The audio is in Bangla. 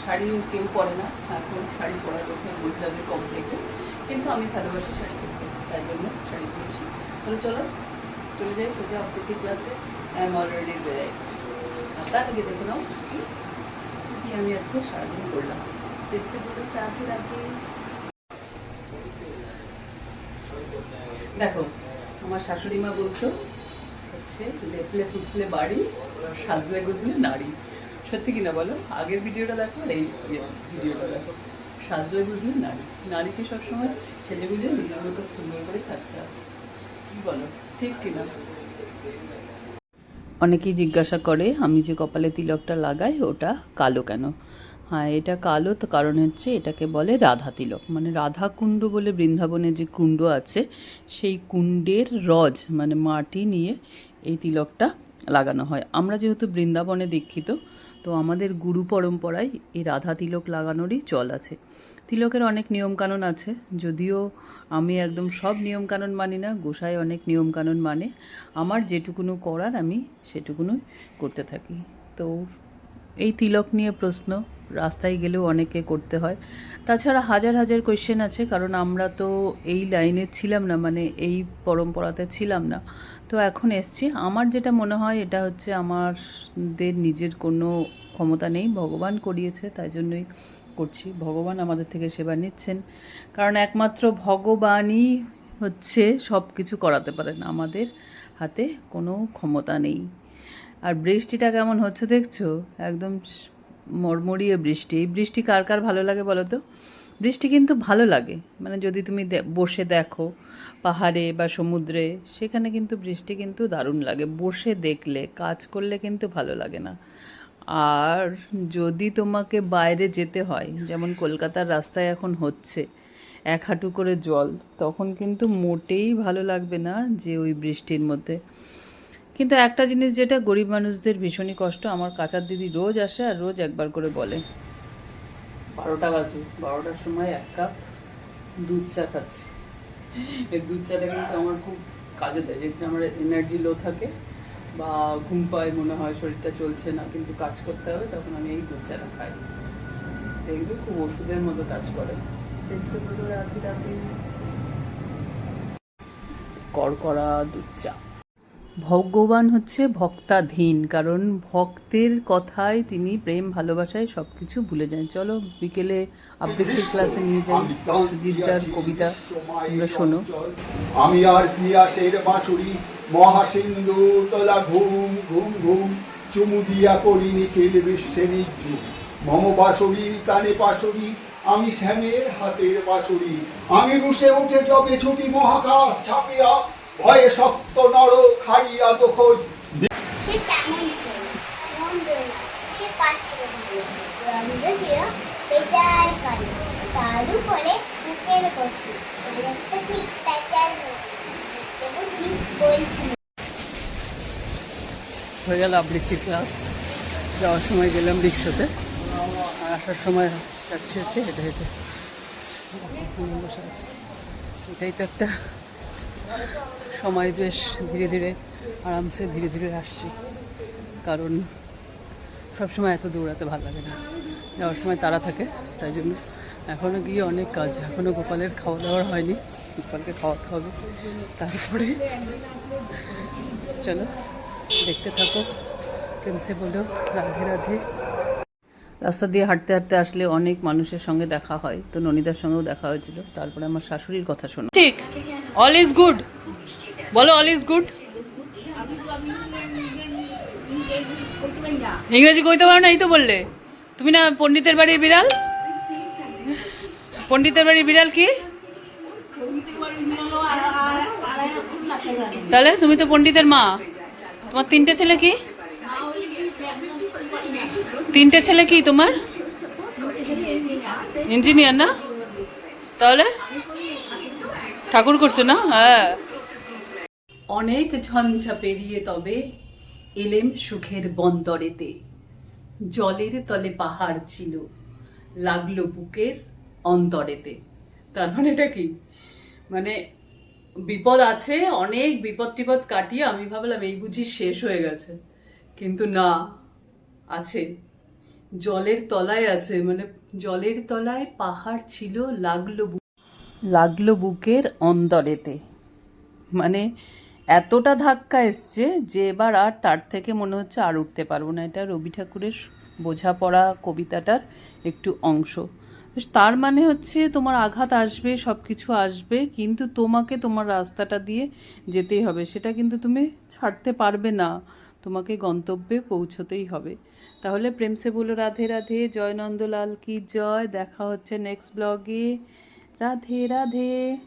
শাড়িও কেউ পরে না এখন, শাড়ি পরা দেখে মহিলাদের কম থেকে, কিন্তু আমি ভালোবাসি শাড়ি পরতে, তাই জন্য শাড়ি পরছি। তাহলে চলো চলে যাই সোজা অপেক্ষা ক্লাসে। I am already late. আর তার আগে দেখে নাও কি আমি আজকে সারাদিন করলাম। দেখছি বলে রাখি রাখি। দেখো আমার শাশুড়ি মা বলতো হচ্ছে লেপলে ফুসলে বাড়ি, সাজলে গুজলে নারী। সত্যি কিনা বলো? আগের ভিডিওটা দেখো আর এই ভিডিওটা দেখো। সাজলে গুজলে নারী, নারীকে সবসময় সেজে গুজে নিজের মতো সুন্দর করে থাকতে হবে। কি বলো, ঠিক কিনা? অনেকেই জিজ্ঞাসা করে আমি যে কপালে তিলকটা লাগাই ওটা কালো কেন। হ্যাঁ, এটা কালো তো কারণ হচ্ছে এটাকে বলে রাধা তিলক, মানে রাধা কুণ্ড বলে বৃন্দাবনে যে কুণ্ড আছে সেই কুণ্ডের রজ মানে মাটি নিয়ে এই তিলকটা লাগানো হয়। আমরা যেহেতু বৃন্দাবনে দীক্ষিত, তো আমাদের গুরু পরম্পরায় এই রাধা তিলক লাগানোরই চল আছে। তিলকের অনেক নিয়মকানুন আছে, যদিও আমি একদম সব নিয়মকানুন মানি না, গোসাই অনেক নিয়মকানুন মানে। আমার যেটুকুনো করার আমি সেটুকুনো করতে থাকি। তো এই তিলক নিয়ে প্রশ্ন রাস্তায় গেলেও অনেকে করতে হয়। তাছাড়া হাজার হাজার কোয়েশ্চেন আছে, কারণ আমরা তো এই লাইনে ছিলাম না, মানে এই পরম্পরাতে ছিলাম না। তো এখন এসছি। আমার যেটা মনে হয় এটা হচ্ছে আমাদের নিজের কোনো ক্ষমতা নেই, ভগবান করিয়েছে তাই জন্যই করছি। ভগবান আমাদের থেকে সেবা নিচ্ছেন, কারণ একমাত্র ভগবানই হচ্ছে সব কিছু করাতে পারেন, আমাদের হাতে কোনো ক্ষমতা নেই। আর বৃষ্টিটা কেমন হচ্ছে দেখছো? একদম মরমরিয়ে বৃষ্টি। এই বৃষ্টি কার কার ভালো লাগে বলো তো? বৃষ্টি কিন্তু ভালো লাগে, মানে যদি তুমি বসে দেখো পাহাড়ে বা সমুদ্রে, সেখানে কিন্তু বৃষ্টি কিন্তু দারুণ লাগে বসে দেখলে। কাজ করলে কিন্তু ভালো লাগে না। আর যদি তোমাকে বাইরে যেতে হয়, যেমন কলকাতার রাস্তায় এখন হচ্ছে 1 হাঁটু করে জল, তখন কিন্তু মোটেই ভালো লাগবে না যে ওই বৃষ্টির মধ্যে। কিন্তু একটা জিনিস যেটা গরিব মানুষদের ভীষণই কষ্ট, আমার কাচার দিদি রোজ আসে আর রোজ একবার করে বলে 12টা বাজে, 12টার সময় 1 কাপ দুধ চা খাচ্ছি। এই দুধ চাটা কিন্তু আমার খুব কাজে দেয়, যেখানে আমার এনার্জি লো থাকে বা ঘুম পায়, মনে হয় শরীরটা চলছে না কিন্তু কাজ করতে হবে, তখন আমি এই দুধ চাটা খাই। দেখবে খুব ওষুধের মতো কাজ করে। দেখতে পুরো রাতি রাতি কড়কড়া দুধ চা। ভগবান হচ্ছে ভক্তাধীন, কারণ ভক্তের কথায় তিনি প্রেম ভালোবাসায় সব কিছু ভুলে যান। চলো বিকেলে আবৃত্তির ক্লাসে নিয়ে যাই, সুজিতদার কবিতা তোমরা শোনো। আমি আর পিয়াসের বাঁশুরি মহাসিন্ধু তোলা ঘুম ঘুম ঘুম চুমু দিয়া করি নিখিল বিশ্বে নিজ্জু মম বাঁশুরি কানে পাশুরি আমি শ্যামের হাতের বাঁশুরি আমি রুষে উঠে যবে ছুটি মহাকাশ ছাপিয়া ভয়ে শক্ত নর খাইয়া তো খোঁজ। সে কেমন ছিল সে পাত্র রঞ্জনীয় পেঁচার কানে তার উপরে বুকের কচি একটা ঠিক পেঁচার বুদ্ধি বলছিল। হয়ে গেল আবৃত্তির ক্লাস। যাওয়ার সময় গেলাম রিক্সাতে, আর আসার সময় যাচ্ছি হচ্ছে হেঁটে হেঁটে। বসে আছে, এটাই তো একটা সময়, বেশ ধীরে ধীরে আরামসে ধীরে ধীরে আসছি, কারণ সবসময় এত দৌড়াতে ভালো লাগে না। যাওয়ার সময় তাড়া থাকে, তাই জন্য এখনও গিয়ে অনেক কাজ। এখনও গোপালের খাওয়া দাওয়ার হয়নি, গোপালকে খাওয়াতে হবে। তারপরে চলো দেখতে থাকো, কেমসে বলো রাধে রাধে। রাস্তা দিয়ে হাঁটতে হাঁটতে আসলে অনেক মানুষের সঙ্গে দেখা হয়, তো ননিদার সঙ্গেও দেখা হয়েছিল। তারপরে আমার শাশুড়ির কথা শোনো। ঠিক, অল ইজ গুড বলো, অল ইজ গুড। ইংরেজি কইতে পারো না, এই তো বললে তুমি না পণ্ডিতের বাড়ির বিড়াল। পণ্ডিতের বাড়ির বিড়াল কি? তাহলে তুমি তো পণ্ডিতের মা। তোমার 3টে ছেলে কি? 3টে ছেলে কি তোমার? ইঞ্জিনিয়ার না? তাহলে ঠাকুর করছো না? হ্যাঁ। অনেক ঝঞ্ঝা পেরিয়ে তবে এলেম সুখের বন্দরেতে, জলের তলে পাহাড় ছিল লাগলো বুকের অন্তরেতে। তার মানে এটা কি? মানে বিপদ আছে, অনেক বিপদ টিপদ কাটিয়ে আমি ভাবলাম এই বুঝি শেষ হয়ে গেছে, কিন্তু না, আছে। জলের তলায় আছে, মানে জলের তলায় পাহাড় ছিল, লাগলো বুকের অন্দরেতে। মানে এতটা ধাক্কা এসছে যে এবার আর তার থেকে মনে হচ্ছে আর উঠতে পারবো না। এটা রবি ঠাকুরের বোঝাপড়া কবিতাটার একটু অংশ। তার মানে হচ্ছে তোমার আঘাত আসবে, সব কিছু আসবে, কিন্তু তোমাকে তোমার রাস্তাটা দিয়ে যেতেই হবে, সেটা কিন্তু তুমি ছাড়তে পারবে না, তোমাকে গন্তব্যে পৌঁছতেই হবে। তাহলে প্রেম সে বলো রাধে রাধে, জয় নন্দলাল কি জয়। দেখা হচ্ছে নেক্সট ব্লগে। রাধে রাধে।